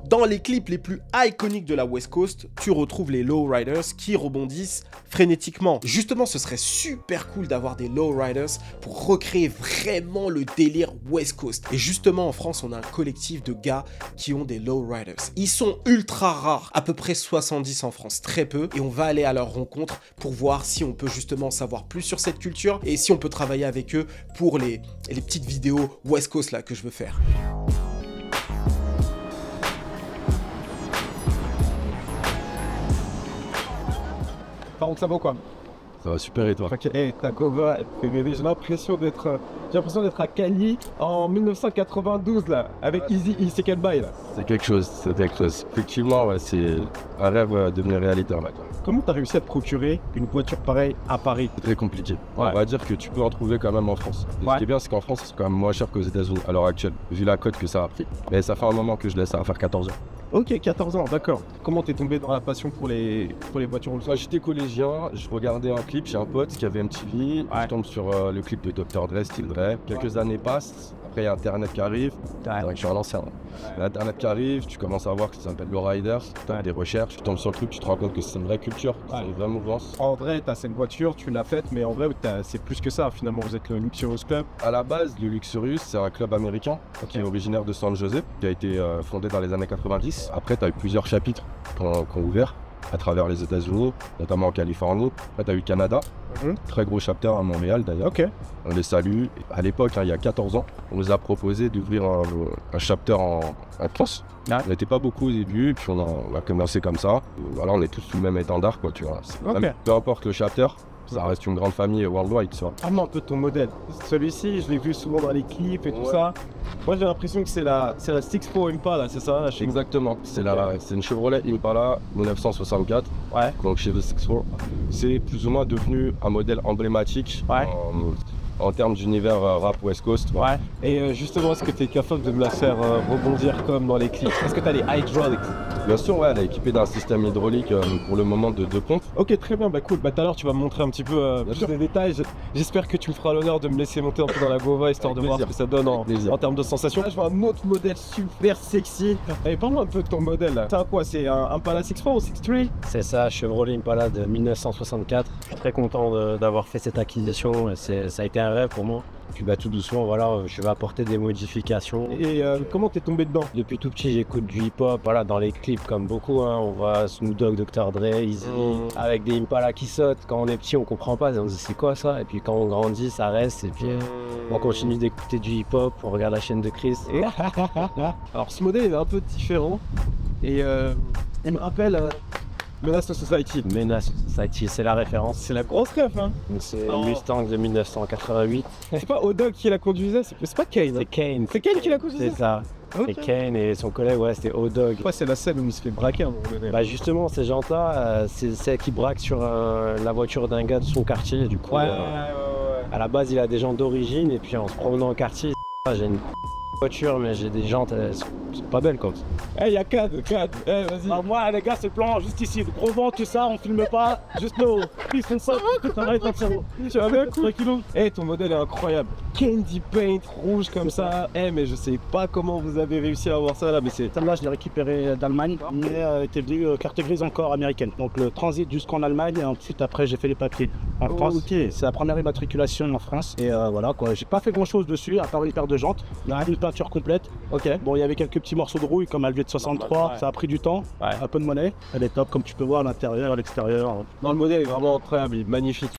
Dans les clips les plus iconiques de la West Coast, tu retrouves les lowriders qui rebondissent frénétiquement. Justement, ce serait super cool d'avoir des lowriders pour recréer vraiment le délire West Coast. Et justement, en France, on a un collectif de gars qui ont des lowriders. Ils sont ultra rares, à peu près 70 en France, très peu. Et on va aller à leur rencontre pour voir si on peut justement savoir plus sur cette culture et si on peut travailler avec eux pour les petites vidéos West Coast là que je veux faire. Par contre, ça va quoi? Ça va super et toi? Ok, ta cover, j'ai l'impression d'être à Cali en 1992 là, avec Easy, c'est quel bail là? C'est quelque chose, c'est quelque chose. Effectivement, ouais, c'est un rêve devenir réalité là. Comment t'as réussi à te procurer une voiture pareille à Paris? C'est très compliqué. Ouais. On va dire que tu peux en trouver quand même en France. Et ce qui est bien, c'est qu'en France, c'est quand même moins cher qu'aux États-Unis à l'heure actuelle, vu la cote que ça a pris. Mais ça fait un moment que je laisse, ça va faire 14 ans. Ok, 14 ans, d'accord. Comment t'es tombé dans la passion pour les voitures? Moi, j'étais collégien, je regardais un clip chez un pote qui avait MTV. Je tombe sur le clip de Dr. Dre, Still Dre. Quelques années passent. Après, il y a Internet qui arrive. C'est vrai que je suis un ancien. Internet qui arrive, tu commences à voir que ça s'appelle Lowriders. Tu as des recherches, tu tombes sur le truc, tu te rends compte que c'est une vraie culture, c'est une vraie mouvance. En vrai, t'as cette voiture, tu l'as faite, mais en vrai, c'est plus que ça. Finalement, vous êtes le Luxurious Club. À la base, le Luxurious, c'est un club américain qui est originaire de San Jose, qui a été fondé dans les années 90. Après, tu as eu plusieurs chapitres qui ont ouvert à travers les États-Unis, notamment en Californie. Là, tu as eu le Canada, très gros chapter à Montréal d'ailleurs. Ok. On les salue. À l'époque, il y a 14 ans, on nous a proposé d'ouvrir un chapter en France. Ah. On n'était pas beaucoup au début, puis on a commencé comme ça. Voilà, on est tous sous le même étendard, quoi, tu vois. Okay. Peu importe le chapter, ça reste une grande famille worldwide, tu vois. Parle-moi un peu de ton modèle. Celui-ci, je l'ai vu souvent dans les clips et tout ça. Moi, j'ai l'impression que c'est la 6.4 Impala, c'est ça? Exactement. C'est une Chevrolet Impala 1964. Ouais. Donc chez The 6.4. C'est plus ou moins devenu un modèle emblématique. Ouais. En termes d'univers rap West Coast. Ouais. Et justement, est-ce que tu es capable de me la faire rebondir comme dans les clips? Est-ce que tu as les hydraulics? Bien sûr, ouais, elle est équipée d'un système hydraulique pour le moment de 2 pompes. Ok, très bien, bah cool. Bah tout à l'heure, tu vas me montrer un petit peu plus des détails. J'espère que tu me feras l'honneur de me laisser monter un peu dans la Gova, histoire de voir ce que ça donne en termes de sensations. Là, je vois un autre modèle super sexy. Allez, parle-moi un peu de ton modèle là. C'est quoi? C'est un Impala 6.4 ou 6.3? C'est ça, Chevrolet Impala de 1964. Je suis très content d'avoir fait cette acquisition. Ça a été un rêve pour moi. Puis bah, tout doucement, voilà, je vais apporter des modifications. Et comment t'es tombé dedans? Depuis tout petit, j'écoute du hip-hop. Voilà, dans les clips comme beaucoup, hein, on voit Snoop Dogg, Dr. Dre, Easy, avec des Impala qui sautent. Quand on est petit, on comprend pas. On se dit c'est quoi ça? Et puis quand on grandit, ça reste. Et puis on continue d'écouter du hip-hop. On regarde la chaîne de Chris. Et... Alors ce modèle il est un peu différent. Et il me rappelle Menace to Society. Menace to Society, c'est la référence. C'est la grosse ref, hein. C'est Mustang de 1988. C'est pas O'Dog qui la conduisait, c'est pas Kane. C'est Kane. C'est Kane qui la conduisait. C'est ça. Okay. C'est Kane et son collègue, ouais, c'était O'Dog. Ouais, c'est la scène où il se fait braquer à un moment donné. Bah justement, ces jantes-là, c'est celle qui braque sur la voiture d'un gars de son quartier. Du coup, à la base, il a des jantes d'origine et puis en se promenant au quartier, j'ai une voiture, mais j'ai des jantes, c'est pas belle comme ça. Eh, y'a 4, vas-y. Alors moi, les gars, c'est le plan juste ici. Le gros vent, tout ça, on filme pas. Juste nos. Ils font ça. Ça va être un cerveau. Tu vas bien, cool. Eh, ton modèle est incroyable. Candy paint rouge comme ça. Eh, mais je sais pas comment vous avez réussi à avoir ça là, mais c'est. Celle-là, je l'ai récupéré d'Allemagne, mais était venu carte grise encore américaine. Donc le transit jusqu'en Allemagne et ensuite après j'ai fait les papiers en France. Ok. C'est la première immatriculation en France et voilà quoi. J'ai pas fait grand chose dessus à part une paire de jantes, une peinture complète. Ok. Bon, il y avait quelques petits morceaux de rouille comme elle vient de 63. Ça a pris du temps, un peu de monnaie. Elle est top comme tu peux voir à l'intérieur, à l'extérieur. Non, le modèle est vraiment incroyable, il est magnifique.